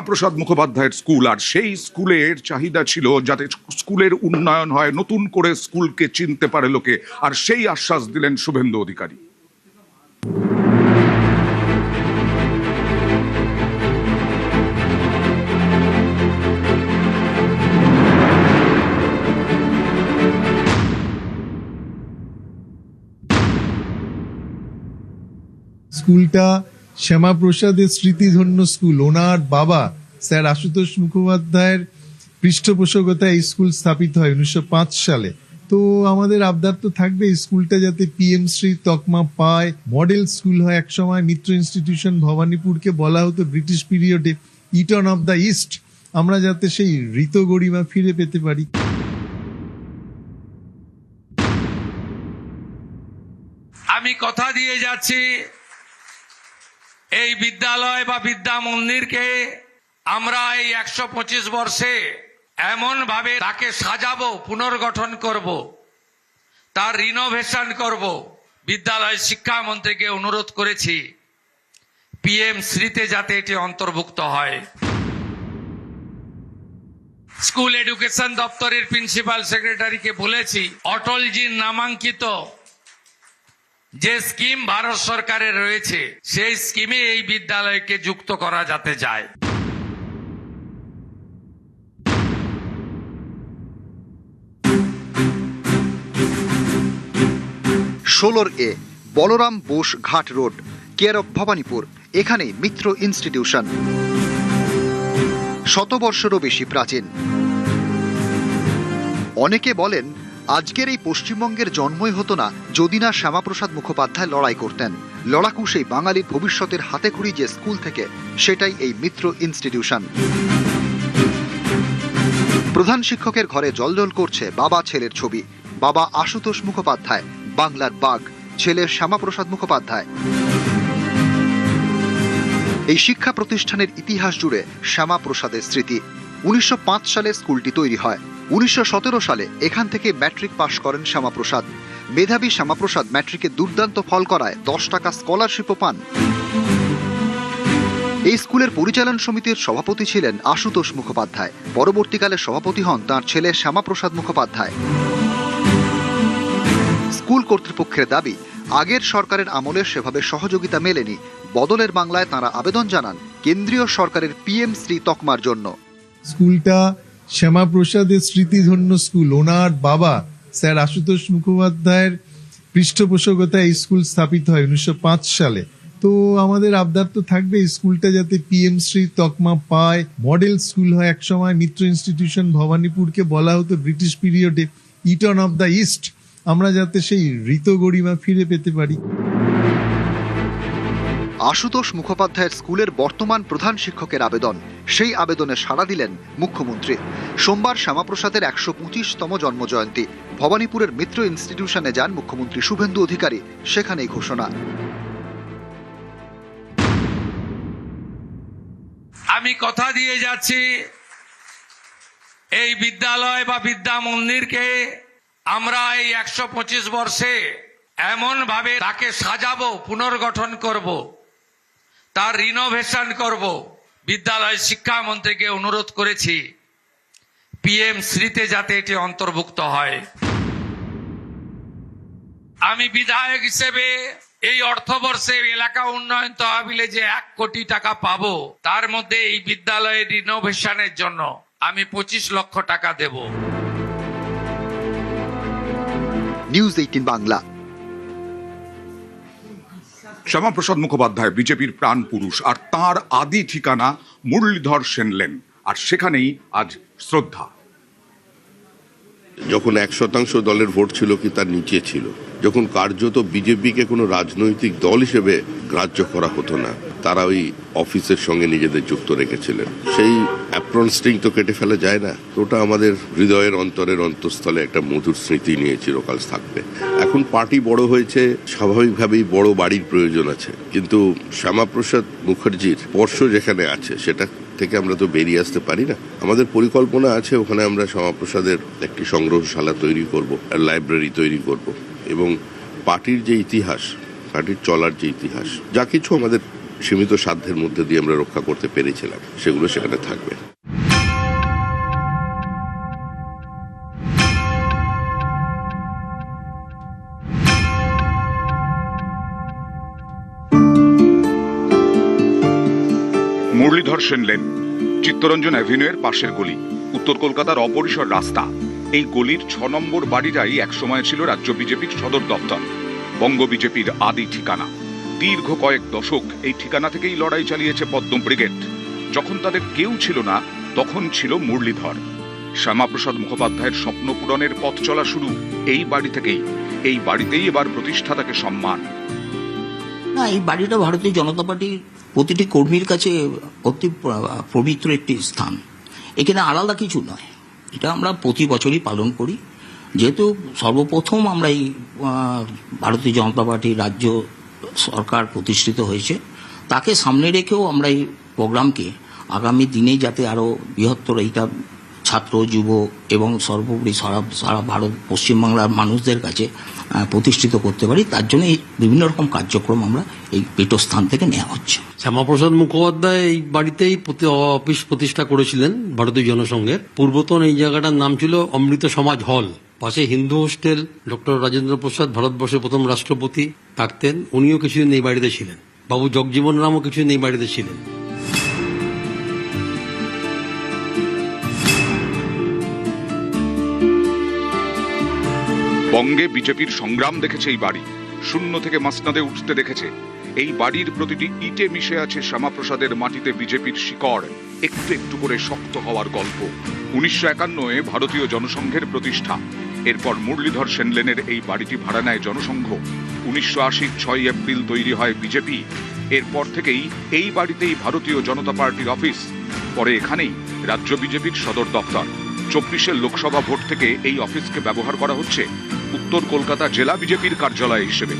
প্রসাদ মুখোপাধ্যায়ের স্কুল, আর সেই স্কুলের চাহিদা ছিল যাতে স্কুলের উন্নয়ন হয়, নতুন করে স্কুলকে চিনতে পারে লোকে, আর সেই আশ্বাস দিলেন শুভেন্দু অধিকারী। স্কুলটা শ্যামাপ্রসাদের স্মৃতিধন্য স্কুল। ওনার বাবা স্যার আশুতোষ মুখোপাধ্যায়ের পৃষ্ঠপোষকতায় এই স্কুল স্থাপিত হয় 1905 সালে। তো আমাদের আবদার তো থাকবে এই স্কুলটা যাতে পিএম শ্রী তকমা পায়, মডেল স্কুল হয়। একসময় মিত্র ইনস্টিটিউশন ভবানীপুরকে বলা হতো ব্রিটিশ পিরিয়ডে ইটন অফ দ্য ইস্ট। আমরা যাতে সেই ঋত গরিমা ফিরে পেতে পারি। আমি কথা দিয়ে যাচ্ছি, এই বিদ্যালয় বা বিদ্যা মন্দিরকে আমরা এই 125 বর্ষে এমন ভাবে তাকে সাজাবো, পুনর্গঠন করব, তার রিনোভেশন করব। বিদ্যালয় শিক্ষামন্ত্রীকে অনুরোধ করেছি পিএম শ্রীতে যাতে এটি অন্তর্ভুক্ত হয়। স্কুল এডুকেশন দপ্তরের প্রিন্সিপাল সেক্রেটারিকে বলেছি অটলজির নামাঙ্কিত যে স্কিম ভারত সরকারের রয়েছে সেই স্কিমে এই বিদ্যালয়কে যুক্ত করা যাতে যায়। ষোলোর এ বলরাম বোস ঘাট রোড, কেয়ার অফ ভবানীপুর। এখানে মিত্র ইনস্টিটিউশন, 100 বর্ষেরও বেশি প্রাচীন। অনেকে বলেন আজকের এই পশ্চিমবঙ্গের জন্মই হতো না যদি না শ্যামাপ্রসাদ মুখোপাধ্যায় লড়াই করতেন। লড়াকু সেই বাঙালির ভবিষ্যতের হাতেখড়ি যে স্কুল থেকে, সেটাই এই মিত্র ইনস্টিটিউশন। প্রধান শিক্ষকের ঘরে জ্বলজ্বল করছে বাবা ছেলের ছবি। বাবা আশুতোষ মুখোপাধ্যায়, বাংলার বাঘ, ছেলে শ্যামাপ্রসাদ মুখোপাধ্যায়। এই শিক্ষা প্রতিষ্ঠানের ইতিহাস জুড়ে শ্যামাপ্রসাদের স্মৃতি। 1905 সালে স্কুলটি তৈরি হয়। 1917 সালে এখান থেকে ম্যাট্রিক পাশ করেন শ্যামাপ্রসাদ। মেধাবী শ্যামাপ্রসাদ ম্যাট্রিকে দুর্দান্ত ফল করায় 10 টাকা স্কলারশিপও পান। এই স্কুলের পরিচালন সমিতির সভাপতি ছিলেন আশুতোষ মুখোপাধ্যায়। পরবর্তীকালে সভাপতি হন তাঁর ছেলে শ্যামাপ্রসাদ মুখোপাধ্যায়। স্কুল কর্তৃপক্ষের দাবি, আগের সরকারের আমলে সেভাবে সহযোগিতা মেলেনি। বদলের বাংলায় তাঁরা আবেদন জানান কেন্দ্রীয় সরকারের পিএম শ্রী তকমার জন্য। স্কুলটা শ্যামাপ্রসাদের স্মৃতিধন্য স্কুল। ওনার বাবা স্যার আশুতোষ মুখোপাধ্যায়ের পৃষ্ঠপোষকতায় এই স্কুল স্থাপিত হয় 1905 সালে। তো আমাদের আবদার তো থাকবে এই স্কুলটা যাতে পিএম শ্রী তকমা পায়, মডেল স্কুল হয়। একসময় মিত্র ইনস্টিটিউশন ভবানীপুরকে বলা হতো ব্রিটিশ পিরিয়ডে ইটন অফ দ্য ইস্ট। আমরা যাতে সেই ঋত গরিমা ফিরে পেতে পারি। আশুতোষ মুখোপাধ্যায়ের স্কুলের বর্তমান প্রধান শিক্ষকের আবেদন, সেই আবেদনে সাড়া দিলেন মুখ্যমন্ত্রী। সোমবার শ্যামাপ্রসাদের 125তম জন্মজয়ন্তী। ভবানীপুরের মিত্র ইনস্টিটিউশনে যান মুখ্যমন্ত্রী শুভেন্দু অধিকারী। সেখানেই ঘোষণা, আমি কথা দিয়ে যাচ্ছি, এই বিদ্যালয় বা বিদ্যা মন্দিরকে আমরা এই 125 বর্ষে এমন ভাবে তাকে সাজাবো, পুনর্গঠন করব, তার রিনোভেশন করব। বিদ্যালয় শিক্ষামন্ত্রীকে অনুরোধ করেছি পিএম শ্রীতে যাতে এটি অন্তর্ভুক্ত হয়। আমি বিধায়ক হিসেবে এই অর্থবর্ষে এলাকা উন্নয়ন তহবিলে যে 1 কোটি টাকা পাবো, তার মধ্যে এই বিদ্যালয়ের রিনোভেশনের জন্য আমি 25 লক্ষ টাকা দেব। নিউজ 18 বাংলা। শ্যামাপ্রসাদ মুখোপাধ্যায় বিজেপির প্রাণ পুরুষ, আর তাঁর আদি ঠিকানা মুরলীধর সেন লেন, আর সেখানেই আজ শ্রদ্ধা। যখন 1% দলের ভোট ছিল কি তার নিচে ছিল, যখন কার্যত বিজেপিকে কোনো রাজনৈতিক দল হিসেবে গ্রাহ্য করা হতো না, তারা ওই অফিসের সঙ্গে নিজেদের যুক্ত রেখেছিলেন। সেই অ্যাপ্রন স্ট্রিং তো কেটে ফেলা যায় না। ওটা আমাদের হৃদয়ের অন্তরের অন্তঃস্থলে একটা মধুর স্মৃতি নিয়ে চিরকাল থাকবে। এখন পার্টি বড় হয়েছে, স্বাভাবিকভাবেই বড় বাড়ির প্রয়োজন আছে, কিন্তু শ্যামাপ্রসাদ মুখার্জির স্পর্শ যেখানে আছে সেটা থেকে আমরা তো বেরিয়ে আসতে পারি না। আমাদের পরিকল্পনা আছে ওখানে আমরা শ্যামাপ্রসাদের একটি সংগ্রহশালা তৈরি করব, লাইব্রেরি তৈরি করব, এবং পার্টির যে ইতিহাস, পার্টির চলার যে ইতিহাস, যা কিছু আমাদের সীমিত সাধ্যের মধ্যে দিয়ে আমরা রক্ষা করতে পেরেছিলাম, সেগুলো সেখানে থাকবে। মুরলীধর সেন লেন, চিত্তরঞ্জন অ্যাভিনিউয়ের পাশের গলি, উত্তর কলকাতার অপরিসর রাস্তা। এই গলির 6 নম্বর বাড়িটাই একসময় ছিল রাজ্য বিজেপির সদর দপ্তর, বঙ্গ বিজেপির আদি ঠিকানা। দীর্ঘ কয়েক দশক এই ঠিকানা থেকেই লড়াই চালিয়েছে পদ্ম ব্রিগেড। যখন তাদের কেউ ছিল না, তখন ছিল মুরলীধর। শ্যামাপ্রসাদ মুখোপাধ্যায়ের স্বপ্ন পূরণের পথ চলা শুরু এই বাড়ি থেকেই। এই বাড়িতেই এবার প্রতিষ্ঠাতাকে সম্মান। না, এই বাড়িটা ভারতীয় জনতা পার্টির প্রতিটি কর্মীর কাছে অতি পবিত্র একটি স্থান। এখানে আলাদা কিছু নয়, এটা আমরা প্রতি বছরই পালন করি। যেহেতু সর্বপ্রথম আমরা এই ভারতীয় জনতা পার্টির রাজ্য সরকার প্রতিষ্ঠিত হয়েছে, তাকে সামনে রেখেও আমরা এই প্রোগ্রামকে আগামী দিনে যাতে আরও বৃহত্তর এইটা ছাত্র, যুব এবং সর্বোপরি সারা ভারত পশ্চিমবাংলার মানুষদের কাছে প্রতিষ্ঠিত করতে পারি, তার জন্য এই বিভিন্ন রকম কার্যক্রম আমরা এই পীঠস্থান থেকে নেওয়া হচ্ছে। শ্যামাপ্রসাদ মুখোপাধ্যায় এই বাড়িতেই অফিস প্রতিষ্ঠা করেছিলেন ভারতীয় জনসংঘের। পূর্বতন এই জায়গাটার নাম ছিল অমৃত সমাজ হল, পাশে হিন্দু হোস্টেল। ডক্টর রাজেন্দ্র প্রসাদ ভারতবর্ষের প্রথম রাষ্ট্রপতি থাকতেন, উনিও কিছুদিন এই বাড়িতে ছিলেন। বাবু জগজীবন রামও কিছুদিন এই বাড়িতে ছিলেন। বঙ্গে বিজেপির সংগ্রাম দেখেছে এই বাড়ি, শূন্য থেকে মাসনাদে উঠতে দেখেছে। এই বাড়ির প্রতিটি ইটে মিশে আছে শ্যামাপ্রসাদের মাটিতে বিজেপির শিকড়, একটু একটু করে শক্ত হওয়ার গল্প। 1951-এ ভারতীয় জনসংঘের প্রতিষ্ঠা। এরপর মুরলীধর সেন লেনের এই বাড়িটি ভাড়া নেয় জনসংঘ। 1980-র 6 এপ্রিল তৈরি হয় বিজেপি। এরপর থেকেই এই বাড়িতেই ভারতীয় জনতা পার্টির অফিস। পরে এখানেই রাজ্য বিজেপির সদর দপ্তর। 24-এর লোকসভা ভোট থেকে এই অফিসকে ব্যবহার করা হচ্ছে উত্তর কলকাতা জেলা বিজেপির কার্যালয় হিসেবে।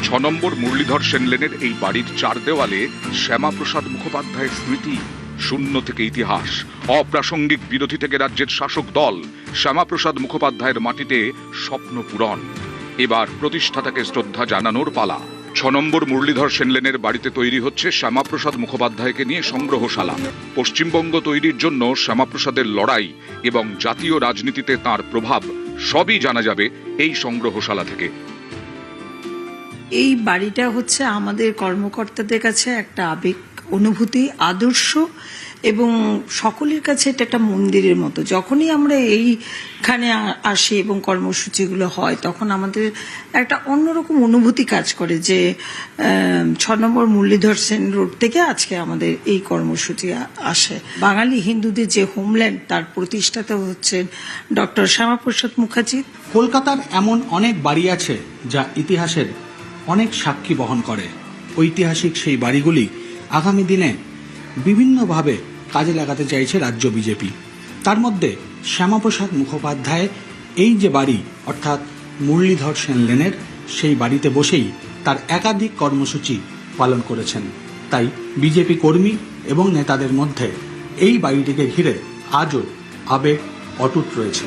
6 নম্বর মুরলীধর সেন লেনের এই বাড়ির 4 দেওয়ালে শ্যামাপ্রসাদ মুখোপাধ্যায়ের স্মৃতি। শূন্য থেকে ইতিহাস, অপ্রাসঙ্গিক বিরোধী থেকে রাজ্যের শাসক দল, শ্যামাপ্রসাদ মুখোপাধ্যায়ের মাটিতে স্বপ্ন পূরণ। এবার প্রতিষ্ঠাতাকে শ্রদ্ধা জানানোর পালা। 6 নম্বর মুরলীধর সেন লেনের বাড়িতে তৈরি হচ্ছে শ্যামাপ্রসাদ মুখোপাধ্যায়কে নিয়ে সংগ্রহশালা। পশ্চিমবঙ্গ তৈরির জন্য শ্যামাপ্রসাদের লড়াই এবং জাতীয় রাজনীতিতে তার প্রভাব সবই জানা যাবে এই সংগ্রহশালা থেকে। এই বাড়িটা হচ্ছে আমাদের কর্মকর্তাদের কাছে একটা আবেগ, অনুভূতি, আদর্শ এবং সকলের কাছে এটা একটা মন্দিরের মতো। যখনই আমরা এইখানে আসি এবং কর্মসূচিগুলো হয়, তখন আমাদের একটা অন্যরকম অনুভূতি কাজ করে যে 6 নম্বর মুরলীধর সেন রোড থেকে আজকে আমাদের এই কর্মসূচি আসে। বাঙালি হিন্দুদের যে হোমল্যান্ড, তার প্রতিষ্ঠাতা হচ্ছেন ডক্টর শ্যামাপ্রসাদ মুখার্জি। কলকাতার এমন অনেক বাড়ি আছে যা ইতিহাসের অনেক সাক্ষী বহন করে। ঐতিহাসিক সেই বাড়িগুলি আগামী দিনে বিভিন্নভাবে কাজে লাগাতে চাইছে রাজ্য বিজেপি। তার মধ্যে শ্যামাপ্রসাদ মুখোপাধ্যায় এই যে বাড়ি, অর্থাৎ মুরলীধর সেন লেনের, সেই বাড়িতে বসেই তার একাধিক কর্মসূচি পালন করেছেন। তাই বিজেপি কর্মী এবং নেতাদের মধ্যে এই বাড়িটিকে ঘিরে আজও আবেগ অটুট রয়েছে।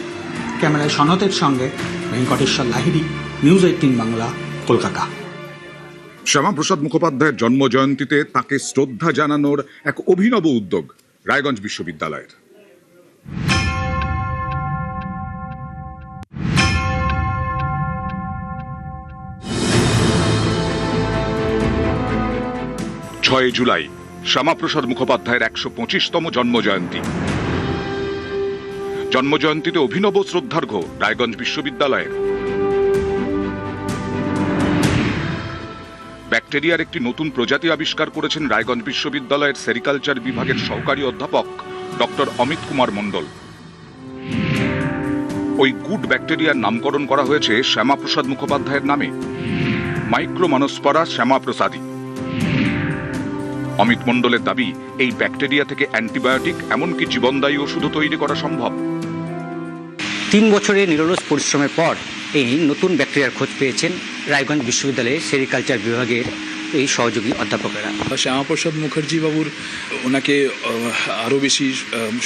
ক্যামেরায় সনতের সঙ্গে ভেঙ্কটেশ্বর লাহিড়ী, নিউজ 18 বাংলা, কলকাতা। শ্যামাপ্রসাদ মুখোপাধ্যায়ের জন্ম জয়ন্তীতে তাকে শ্রদ্ধা জানানোর এক অভিনব উদ্যোগ রায়গঞ্জ বিশ্ববিদ্যালয়ের। জুলাই শ্যামাপ্রসাদ মুখোপাধ্যায়ের 125তম জন্মজয়ন্তী। জন্মজয়ন্তীতে অভিনব শ্রদ্ধার্ঘ্য রায়গঞ্জ বিশ্ববিদ্যালয়ের। ব্যাকটেরিয়ার একটি নতুন প্রজাতি আবিষ্কার করেছেন রায়গঞ্জ বিশ্ববিদ্যালয়ের সেরিকালচার বিভাগের সহকারী অধ্যাপক ডক্টর অমিত কুমার মণ্ডল। ওই গুড ব্যাকটেরিয়ার নামকরণ করা হয়েছে শ্যামাপ্রসাদ মুখোপাধ্যায়ের নামে, মাইক্রোমানোস্পরা শ্যামাপ্রসাদী। অমিত মণ্ডলের দাবি, এই ব্যাকটেরিয়া থেকে অ্যান্টিবায়োটিক এমনকি জীবনদায়ী ওষুধও তৈরি করা সম্ভব। 3 বছরের নিরলস পরিশ্রমের পর এই নতুন ব্যাকটেরিয়ার খোঁজ পেয়েছেন রায়গঞ্জ বিশ্ববিদ্যালয়ের সেরিকালচার বিভাগের এই সহযোগী অধ্যাপকেরা। শ্যামাপ্রসাদ মুখার্জি বাবুর ওনাকে আরও বেশি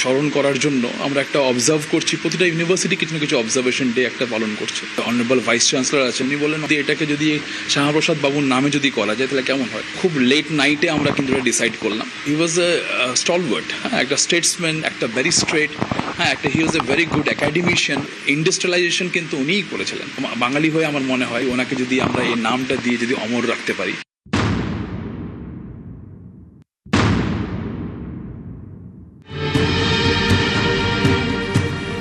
স্মরণ করার জন্য আমরা একটা অবজার্ভ করছি, প্রতিটা ইউনিভার্সিটি কিছু না কিছু অবজারভেশন ডে একটা পালন করছে। অনারেবল ভাইস চ্যান্সেলর আছেন, উনি বললেন যে এটাকে যদি শ্যামাপ্রসাদ বাবুর নামে যদি করা যায় তাহলে কেমন হয়। খুব লেট নাইটে আমরা কিন্তু এটা ডিসাইড করলাম। হি ওয়াজ এ স্টলওয়ার্ড, একটা স্টেটসম্যান, একটা ভেরি স্ট্রেট, একটা he was a very good academician. Industrialisation কিন্তু উনিই করেছিলেন। বাঙালি হয়ে আমার মনে হয় ওনাকে যদি আমরা এই নামটা দিয়ে যদি অমর রাখতে পারি।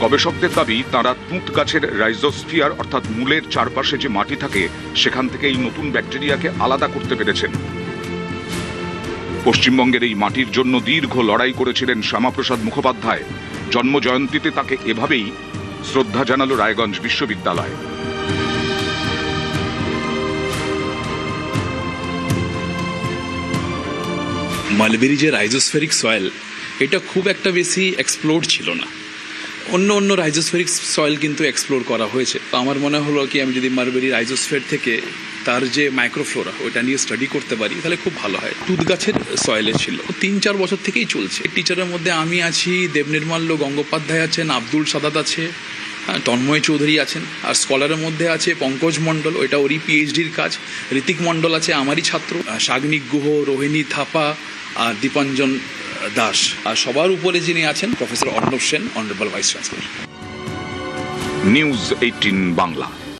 গবেষকদের দাবি তারা তুঁত গাছের রাইজোস্ফিয়ার অর্থাৎ মূলের চারপাশে যে মাটি থাকে সেখান থেকে এই নতুন ব্যাকটেরিয়াকে আলাদা করতে পেরেছেন। পশ্চিমবঙ্গের এই মাটির জন্য দীর্ঘ লড়াই করেছিলেন শ্যামাপ্রসাদ মুখোপাধ্যায়। জন্ম জয়ন্তীতে তাকে এভাবেই শ্রদ্ধা জানালো রায়গঞ্জ বিশ্ববিদ্যালয়। মালবেরি যে রাইজোস্ফেরিক সয়েল, এটা খুব একটা বেশি এক্সপ্লোর ছিল না। অন্য রাইজোস্ফেরিক সয়েল কিন্তু এক্সপ্লোর করা হয়েছে। তো আমার মনে হলো কি আমি যদি মালবেরি রাইজোস্ফের থেকে তার যে মাইক্রোফ্লোরা ওটা নিয়ে স্টাডি করতে পারি তাহলে খুব ভালো হয়। তুঁত গাছের সয়েলে ছিল, 3-4 বছর থেকেই চলছে। টিচারের মধ্যে আমি আছি, দেবনির্মাল্য গঙ্গোপাধ্যায় আছেন, আব্দুল সাদাত আছে, তন্ময় চৌধুরী আছেন, আর স্কলারের মধ্যে আছে পঙ্কজ মণ্ডল, ওইটা ওরই পিএইচডির কাজ। ঋতিক মণ্ডল আছে আমারই ছাত্র, সাগ্নিক গুহ, রোহিণী থাপা আর দীপাঞ্জন দাস, আর সবার উপরে যিনি আছেন professor Arnab Sen, honourable vice chancellor. News 18 Bangla.